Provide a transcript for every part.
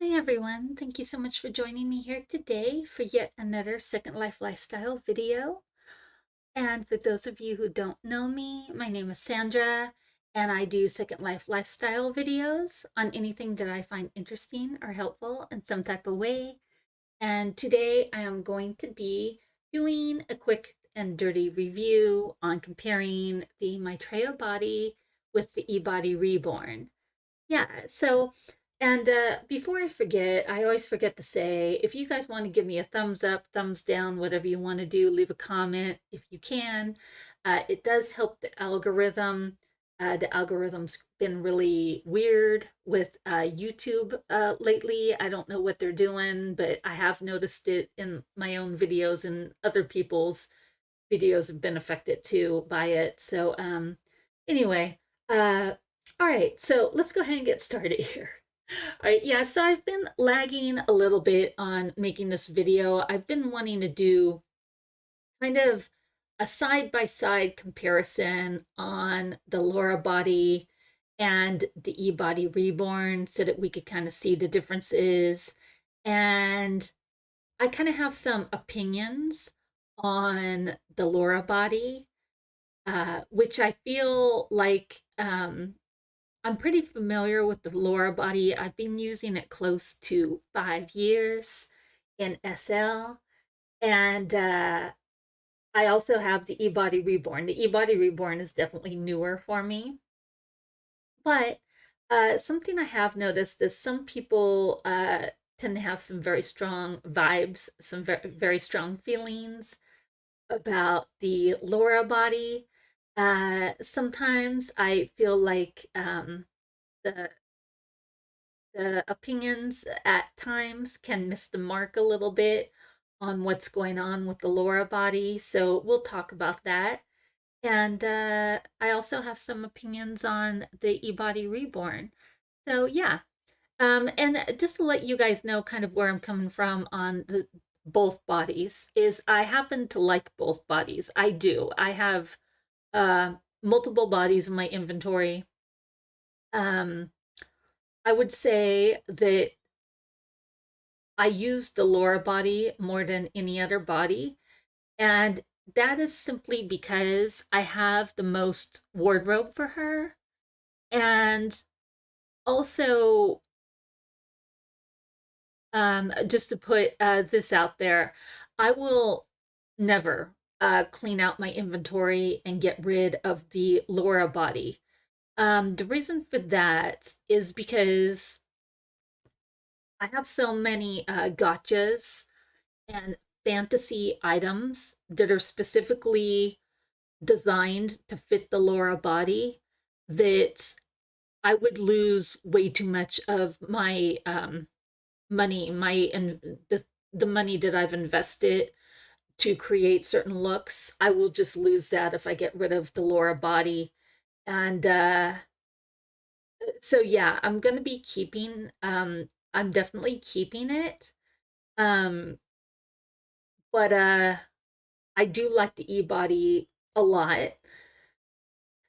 Hi everyone, thank you so much for joining me here today for yet another Second Life Lifestyle video. And for those of you who don't know me, my name is Sandra, and I do Second Life Lifestyle videos on anything that I find interesting or helpful in some type of way. And today I am going to be doing a quick and dirty review on comparing the Maitreya body with the Ebody Reborn. Yeah, so, and before I forget, I always forget to say, if you guys want to give me a thumbs up, thumbs down, whatever you want to do, leave a comment if you can. It does help the algorithm. The algorithm's been really weird with YouTube lately. I don't know what they're doing, but I have noticed it in my own videos, and other people's videos have been affected too by it. So, anyway, uh, all right, so let's go ahead and get started here. All right, yeah, so I've been lagging a little bit on making this video. I've been wanting to do kind of a side-by-side comparison on the Laura body and the Ebody Reborn so that we could kind of see the differences. And I kind of have some opinions on the Laura body, which I feel like I'm pretty familiar with the Laura body. I've been using it close to 5 years in SL. And I also have the eBody Reborn. The eBody Reborn is definitely newer for me. But something I have noticed is some people tend to have some very strong vibes, some very strong feelings about the Laura body. Sometimes I feel like the the opinions at times can miss the mark a little bit on what's going on with the Laura body. So we'll talk about that. And I also have some opinions on the eBody Reborn. So yeah. And just to let you guys know kind of where I'm coming from on the both bodies is I happen to like both bodies. I do. I have multiple bodies in my inventory. Um, I would say that I use the Laura body more than any other body, and that is simply because I have the most wardrobe for her, and also just to put this out there, I will never clean out my inventory and get rid of the Laura body. The reason for that is because I have so many gotchas and fantasy items that are specifically designed to fit the Laura body that I would lose way too much of my money, my and the money that I've invested to create certain looks. I will just lose that if I get rid of the Laura body. And so yeah, I'm gonna be keeping I'm definitely keeping it. Um but I do like the e-body a lot.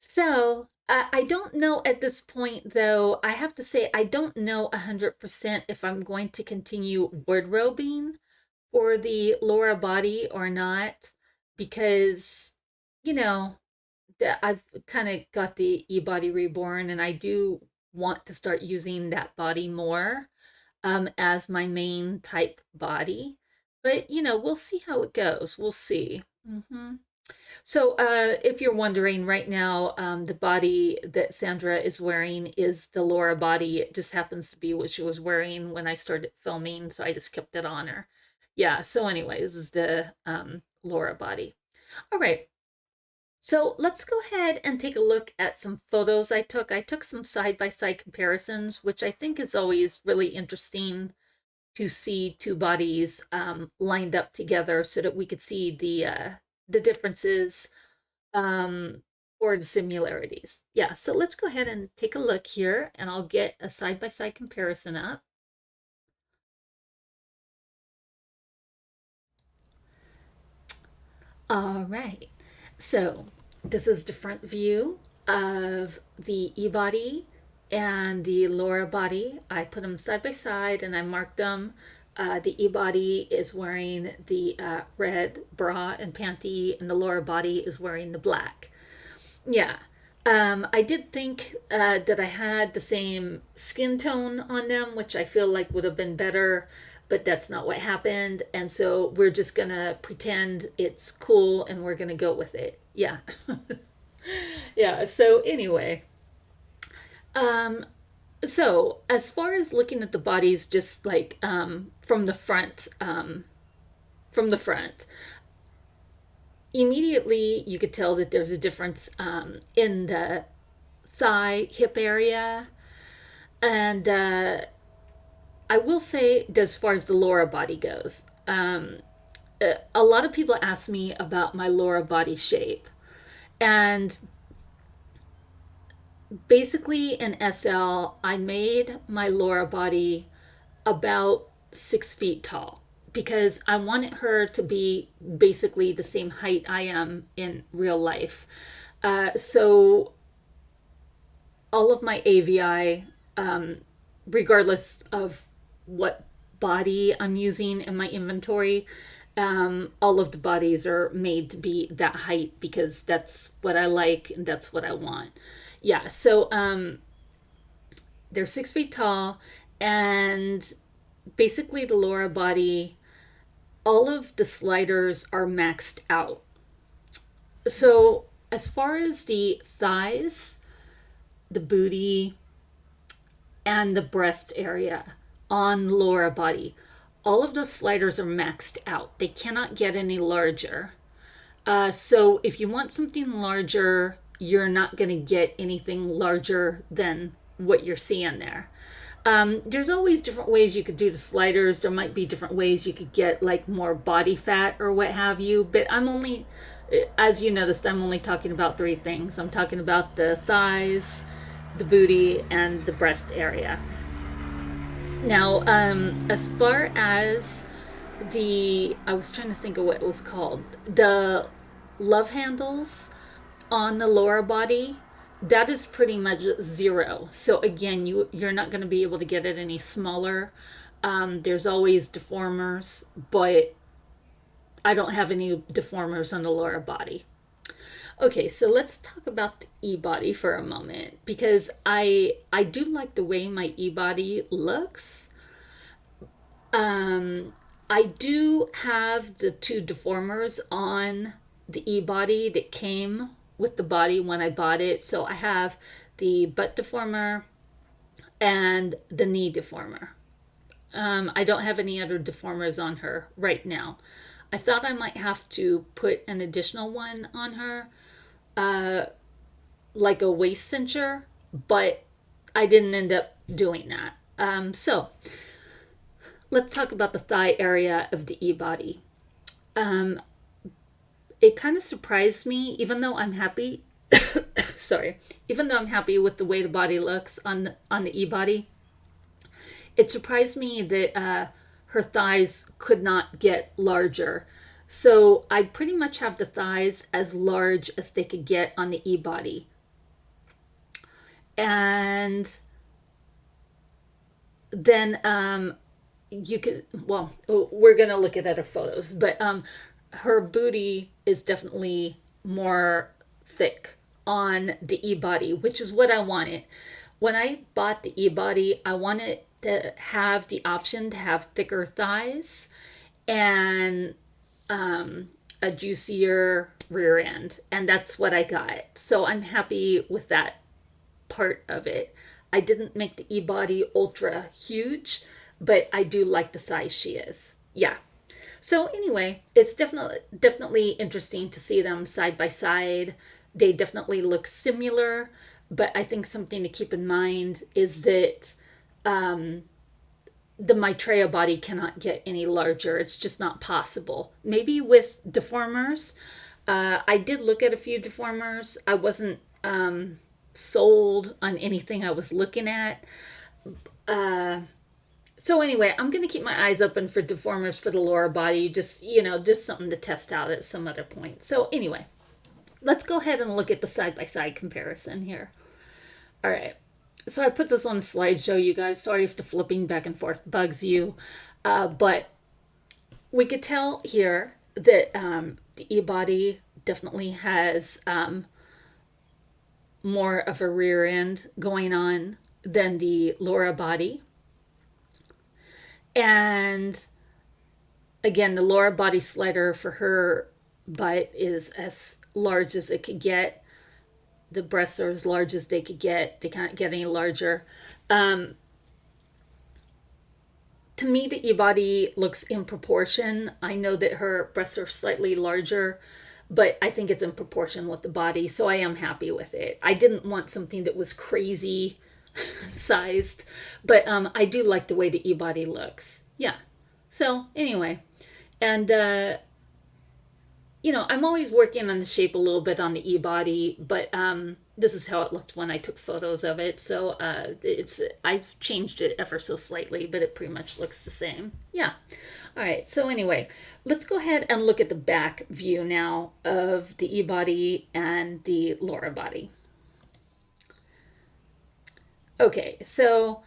So I don't know at this point, though. I have to say, I don't know 100% if I'm going to continue wardrobing for the Laura body or not, because, you know, I've kind of got the e-body reborn, and I do want to start using that body more as my main type body. But, we'll see how it goes. We'll see. So, if you're wondering right now, the body that Sandra is wearing is the Laura body. It just happens to be what she was wearing when I started filming, so I just kept it on her. Yeah, so anyway, this is the Laura body. All right, so let's go ahead and take a look at some photos I took. I took some side-by-side comparisons, which I think is always really interesting to see two bodies lined up together so that we could see the differences or the similarities. Yeah, so let's go ahead and take a look here, and I'll get a side-by-side comparison up. All right, so this is the front view of the e-body, and the Lara body. I put them side by side and I marked them. The Ebody is wearing the red bra and panty, and the Lara body is wearing the black. Yeah. I did think that I had the same skin tone on them, which I feel like would have been better, but that's not what happened. And so we're just going to pretend it's cool and we're going to go with it. Yeah. Yeah. So, anyway, um, so as far as looking at the bodies, just like from the front, immediately you could tell that there's a difference in the thigh hip area. And I will say, as far as the Lara body goes, a lot of people ask me about my Lara body shape. And basically, in SL, I made my Lara body about 6 feet tall because I wanted her to be basically the same height I am in real life. So all of my AVI, regardless of what body I'm using in my inventory, all of the bodies are made to be that height because that's what I like and that's what I want. Yeah, so they're 6 feet tall, and basically the Lara body, all of the sliders are maxed out. So as far as the thighs, the booty, and the breast area on Lara body, all of those sliders are maxed out. They cannot get any larger. So if you want something larger, you're not going to get anything larger than what you're seeing there. There's always different ways you could do the sliders. There might be different ways you could get like more body fat or what have you. But I'm only, as you noticed, I'm only talking about three things. I'm talking about the thighs, the booty, and the breast area. Now, as far as I was trying to think of what it was called, the love handles on the Lara body, that is pretty much zero. So again, you're not going to be able to get it any smaller. There's always deformers, but I don't have any deformers on the Lara body. Okay, so let's talk about the E-body for a moment because I do like the way my E-body looks. I do have the two deformers on the E-body that came with the body when I bought it. So I have the butt deformer and the knee deformer. I don't have any other deformers on her right now. I thought I might have to put an additional one on her, like a waist cincher, but I didn't end up doing that. So let's talk about the thigh area of the E-body. It kind of surprised me, even though I'm happy. Sorry, even though I'm happy with the way the body looks on the E-body, it surprised me that her thighs could not get larger. So I pretty much have the thighs as large as they could get on the E-body. And then you could, well, we're going to look at other photos, but her booty is definitely more thick on the E-body, which is what I wanted. When I bought the E-body, I wanted to have the option to have thicker thighs and a juicier rear end, and that's what I got. So I'm happy with that part of it. I didn't make the E-body ultra huge, but I do like the size she is. Yeah. So anyway, it's definitely interesting to see them side by side. They definitely look similar, but I think something to keep in mind is that the Maitreya body cannot get any larger. It's just not possible. Maybe with deformers. I did look at a few deformers. I wasn't sold on anything I was looking at. So anyway, I'm going to keep my eyes open for deformers for the Lara body. Just something to test out at some other point. So anyway, let's go ahead and look at the side-by-side comparison here. All right. So I put this on a slideshow, you guys. Sorry if the flipping back and forth bugs you. But we could tell here that the E-body definitely has more of a rear end going on than the Laura body. And again, the Laura body slider for her butt is as large as it could get. The breasts are as large as they could get. They can't get any larger. Um, to me, the E-body looks in proportion. I know that her breasts are slightly larger, but I think it's in proportion with the body, so I am happy with it. I didn't want something that was crazy sized, but I do like the way the E-body looks. Yeah. So anyway, and I'm always working on the shape a little bit on the E-body, but this is how it looked when I took photos of it. So I've changed it ever so slightly, but it pretty much looks the same. Yeah. All right. So anyway, let's go ahead and look at the back view now of the E-body and the Laura body. Okay, so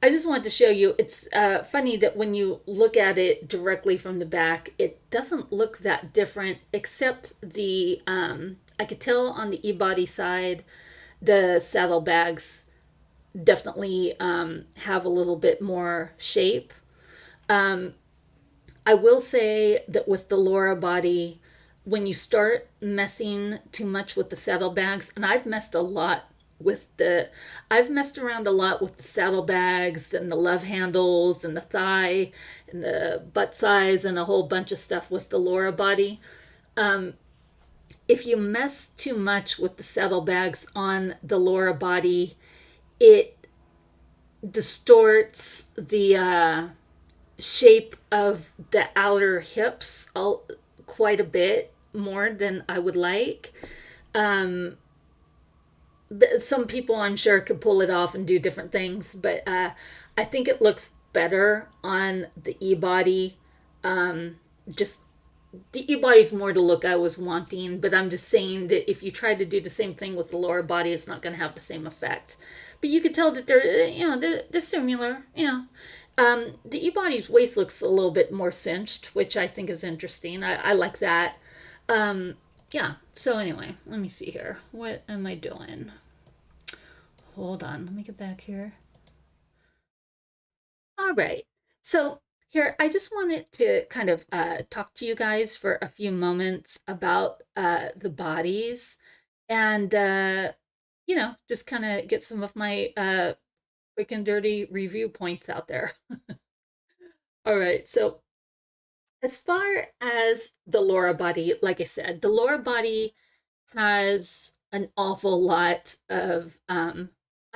I just wanted to show you, it's funny that when you look at it directly from the back, it doesn't look that different, except I could tell on the E-body side, the saddlebags definitely have a little bit more shape. Um, I will say that with the Laura body, when you start messing too much with the saddlebags, and I've messed around a lot with the saddlebags and the love handles and the thigh and the butt size and a whole bunch of stuff with the Laura body. Um, if you mess too much with the saddlebags on the Laura body, it distorts the shape of the outer hips quite a bit more than I would like. Um, some people, I'm sure, could pull it off and do different things, but I think it looks better on the E-body. Just the E-body's more the look I was wanting, but I'm just saying that if you try to do the same thing with the lower body, it's not going to have the same effect. But you could tell that they're similar. The E-body's waist looks a little bit more cinched, which I think is interesting. I like that. Um, yeah. So anyway, let me see here. What am I doing? Hold on. Let me get back here. All right. So here, I just wanted to kind of talk to you guys for a few moments about the bodies and, just kind of get some of my quick and dirty review points out there. All right. So as far as the Laura body, like I said, the Laura body has an awful lot of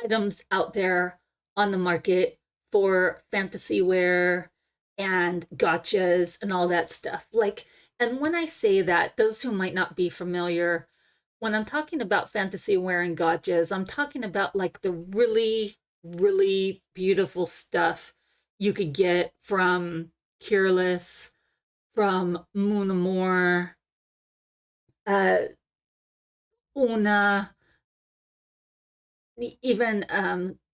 items out there on the market for fantasy wear and gotchas and all that stuff. And when I say that, those who might not be familiar, when I'm talking about fantasy wear and gotchas, I'm talking about like the really, really beautiful stuff you could get from Cureless, from Moonamore, uh, Una, even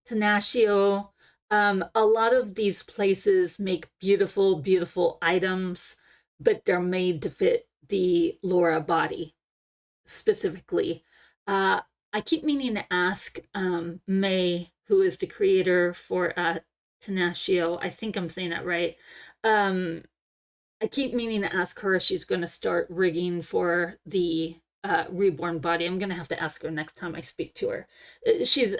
Tenaccio. A lot of these places make beautiful, beautiful items, but they're made to fit the Laura body specifically. I keep meaning to ask May, who is the creator for Tenaccio. I think I'm saying that right. Um, I keep meaning to ask her if she's going to start rigging for the reborn body. I'm going to have to ask her next time I speak to her. She's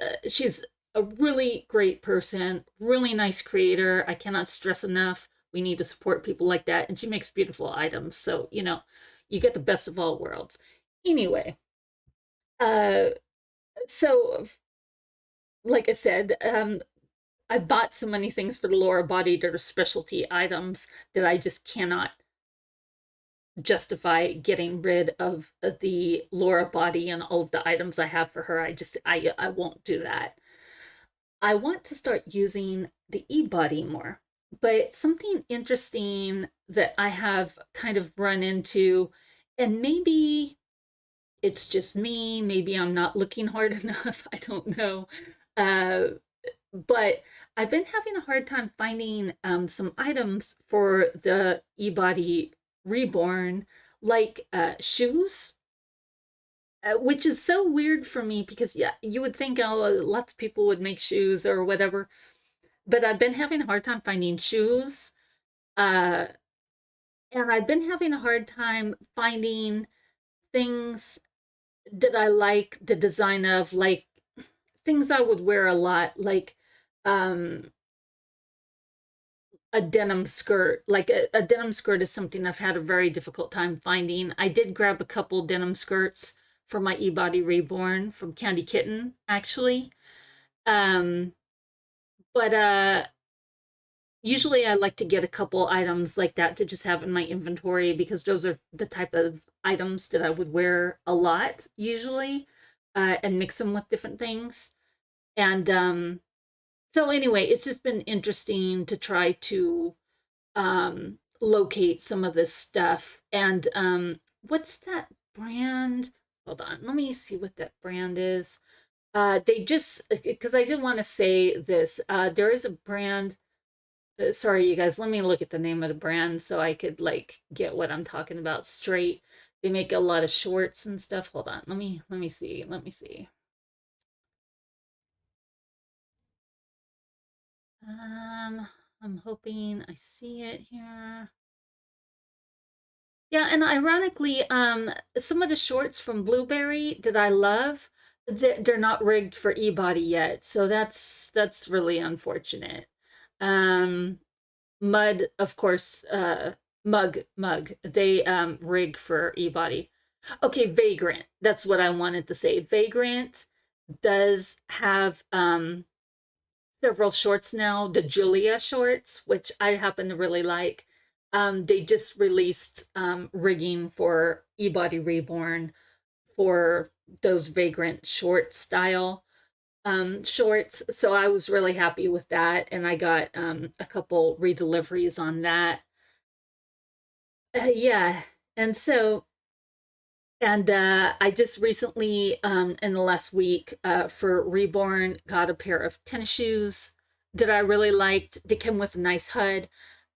a really great person, really nice creator. I cannot stress enough. We need to support people like that, and she makes beautiful items. So you get the best of all worlds. Anyway, uh, so like I said, I bought so many things for the lower body that are specialty items that I just cannot justify getting rid of the Laura body and all of the items I have for her. I won't do that. I want to start using the E-body more. But something interesting that I have kind of run into, and maybe it's just me, maybe I'm not looking hard enough, I don't know. Uh, but I've been having a hard time finding some items for the Ebody Reborn, like shoes, which is so weird for me because yeah, you would think oh, lots of people would make shoes or whatever, but I've been having a hard time finding shoes, uh, and I've been having a hard time finding things that I like the design of, like things I would wear a lot, like um a denim skirt. Like a denim skirt is something I've had a very difficult time finding. I did grab a couple denim skirts for my Ebody Reborn from Candy Kitten, actually. Um, but usually I like to get a couple items like that to just have in my inventory because those are the type of items that I would wear a lot usually, and mix them with different things. And so anyway, it's just been interesting to try to locate some of this stuff. And what's that brand? Hold on, let me see what that brand is. They just, because I did want to say this, there is a brand. Sorry, you guys, let me look at the name of the brand so I could like get what I'm talking about straight. They make a lot of shorts and stuff. Hold on, let me see. Let me see. Um, I'm hoping I see it here. Yeah, and ironically, some of the shorts from Blueberry that I love, they're not rigged for E-body yet, so that's really unfortunate. Um, Mud, of course, Mug, they rig for E-body. Okay, Vagrant. That's what I wanted to say. Vagrant does have several shorts now, the Julia shorts, which I happen to really like. They just released rigging for Ebody Reborn for those Vagrant short style shorts. So I was really happy with that. And I got a couple redeliveries on that. Yeah. And so and I just recently, in the last week, for Reborn, got a pair of tennis shoes that I really liked. They come with a nice HUD.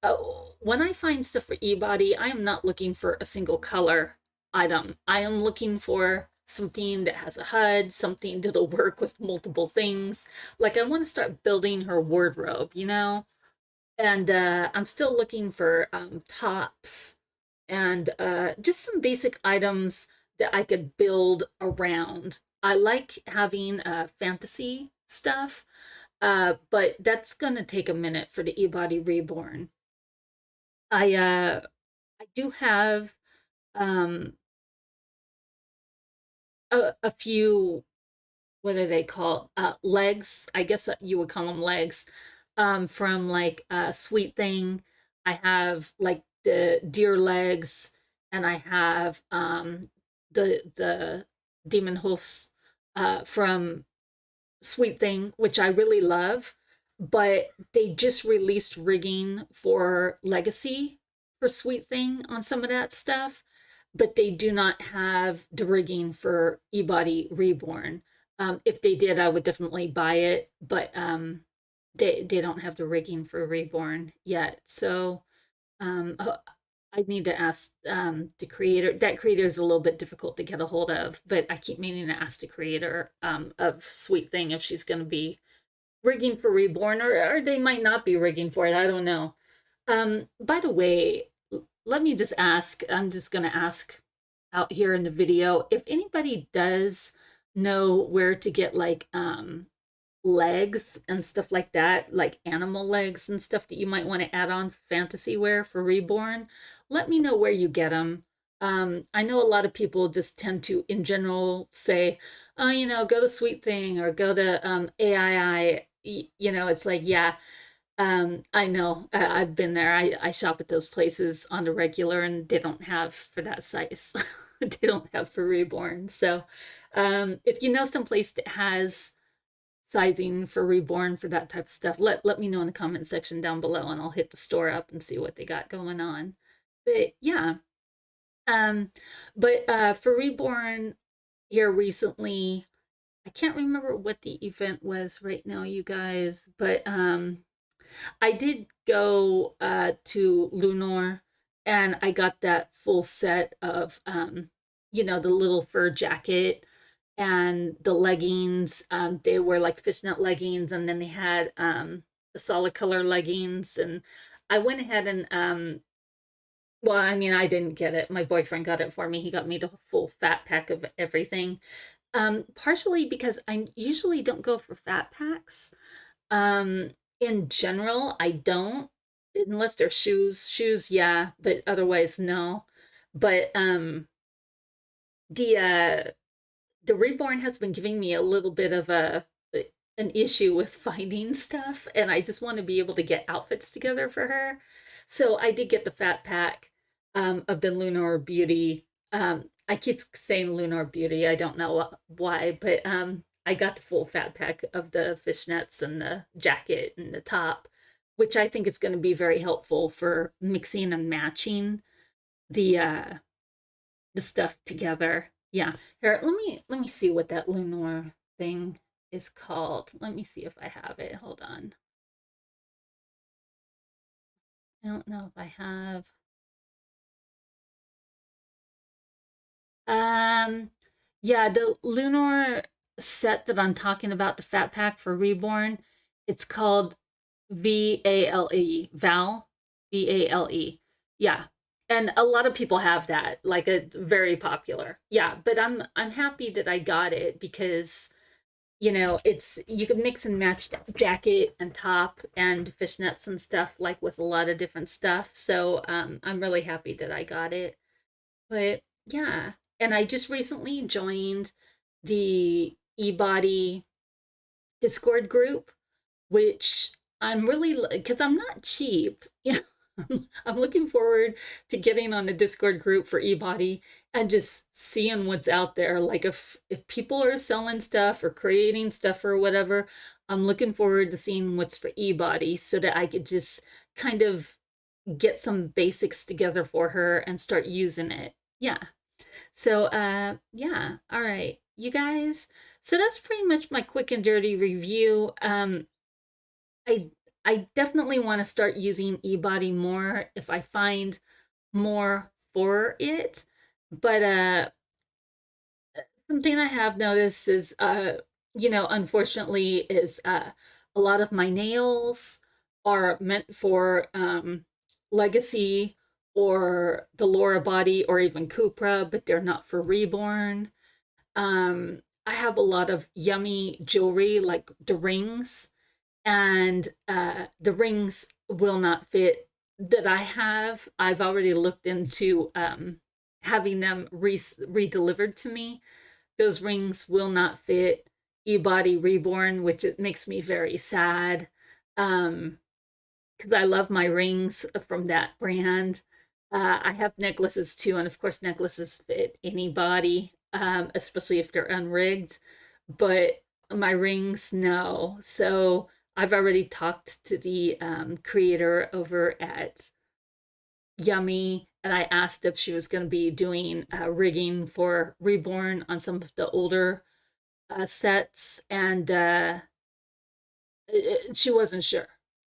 Uh, when I find stuff for eBody, I am not looking for a single color item. I am looking for something that has a HUD, something that'll work with multiple things. Like I want to start building her wardrobe, you know? And I'm still looking for tops and just some basic items that I could build around. I like having fantasy stuff, but that's gonna take a minute for the Ebody Reborn. I do have um, a few, what do they call, legs, I guess you would call them legs, from like Sweet Thing. I have like the deer legs, and I have the demon hoofs from Sweet Thing, which I really love, but they just released rigging for Legacy for Sweet Thing on some of that stuff, but they do not have the rigging for Ebody Reborn. If they did, I would definitely buy it, but they don't have the rigging for Reborn yet. So I need to ask the creator. That creator is a little bit difficult to get a hold of, but I keep meaning to ask the creator of Sweet Thing if she's going to be rigging for Reborn, or they might not be rigging for it. I don't know. By the way, let me just ask. I'm just going to ask out here in the video if anybody does know where to get like legs and stuff like that, like animal legs and stuff that you might want to add on fantasy wear for Reborn, let me know where you get them. I know a lot of people just tend to, in general, say, oh, you know, go to Sweet Thing or go to AII. You know, it's like, yeah, I know. I've been there. I shop at those places on the regular, and they don't have for that size. They don't have for Reborn. So, if you know some place that has sizing for Reborn for that type of stuff, let me know in the comment section down below, and I'll hit the store up and see what they got going on. But yeah, um, but for Reborn here recently, I can't remember what the event was right now, you guys, but I did go to Lunar and I got that full set of the little fur jacket and the leggings. They were like fishnet leggings, and then they had the solid color leggings. And I went ahead and well, I mean, I didn't get it. My boyfriend got it for me. He got me the full fat pack of everything. Partially because I usually don't go for fat packs. Um, in general, I don't, unless they're shoes. Shoes, yeah, but otherwise, no. But the uh the Reborn has been giving me a little bit of an issue with finding stuff, and I just want to be able to get outfits together for her. So I did get the fat pack of the Lunar Beauty. I keep saying Lunar Beauty. I don't know why, but I got the full fat pack of the fishnets and the jacket and the top, which I think is going to be very helpful for mixing and matching the stuff together. Yeah. Here, let me see what that Lunar thing is called. Let me see if I have it. Hold on. I don't know if I have. Um yeah, the Lunar set that I'm talking about, the fat pack for Reborn, it's called VALE, Val, VALE. Yeah. And a lot of people have that, like it's very popular. Yeah, but I'm happy that I got it because it's you can mix and match jacket and top and fishnets and stuff like with a lot of different stuff. So I'm really happy that I got it. But yeah, and I just recently joined the eBody Discord group, which I'm really because I'm not cheap. I'm looking forward to getting on the Discord group for eBody and just seeing what's out there. Like if people are selling stuff or creating stuff or whatever, I'm looking forward to seeing what's for eBody so that I could just kind of get some basics together for her and start using it. Yeah. So yeah, all right. You guys, so that's pretty much my quick and dirty review. I I definitely want to start using eBody more if I find more for it. But something I have noticed is unfortunately is a lot of my nails are meant for Legacy or the Laura body or even Cupra, but they're not for Reborn. I have a lot of yummy jewelry like the rings, and the rings will not fit that I have. I've already looked into having them re-delivered to me. Those rings will not fit eBody Reborn, which it makes me very sad. Because I love my rings from that brand. I have necklaces too, and of course, necklaces fit any body, especially if they're unrigged. But my rings, no. So I've already talked to the creator over at Yummy, and I asked if she was going to be doing rigging for Reborn on some of the older sets, and she wasn't sure.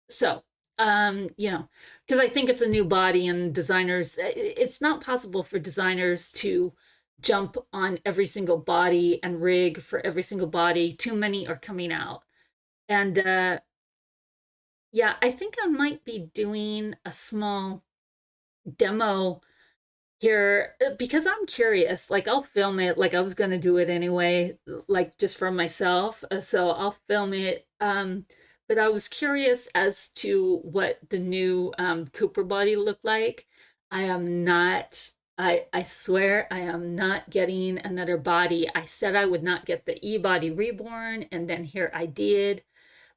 So, because I think it's a new body and designers, it's not possible for designers to jump on every single body and rig for every single body. Too many are coming out. And yeah, I think I might be doing a small demo here because I'm curious. Like I'll film it like I was going to do it anyway, like just for myself. So I'll film it. But I was curious as to what the new Cooper body looked like. I am not I swear I am not getting another body. I said I would not get the E-body reborn, and then here I did.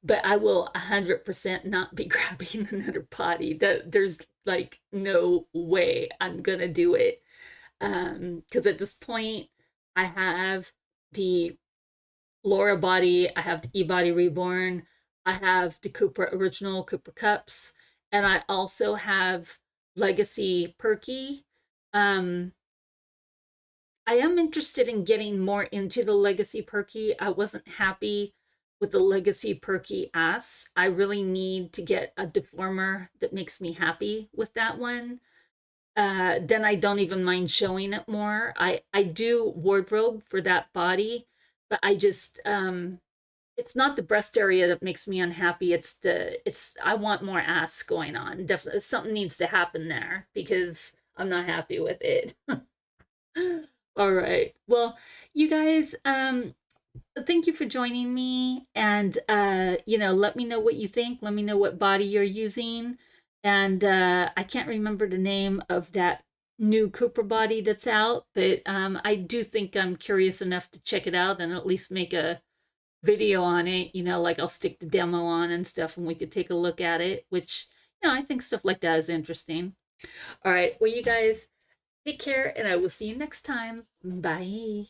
But I will 100% not be grabbing another body. There's like no way I'm gonna do it. Because at this point, I have the Laura body, I have the E-body reborn, I have the Cooper original Cooper cups, and I also have Legacy Perky. Um, I am interested in getting more into the Legacy Perky. I wasn't happy with the Legacy Perky ass. I really need to get a deformer that makes me happy with that one. Then I don't even mind showing it more. I do wardrobe for that body, but I just it's not the breast area that makes me unhappy. It's I want more ass going on. Definitely something needs to happen there because I'm not happy with it. All right. Well, you guys, thank you for joining me, and let me know what you think. Let me know what body you're using. And I can't remember the name of that new Cooper body that's out, but I do think I'm curious enough to check it out and at least make a video on it, like I'll stick the demo on and stuff and we could take a look at it, which, I think stuff like that is interesting. All right. Well, you guys take care and I will see you next time. Bye.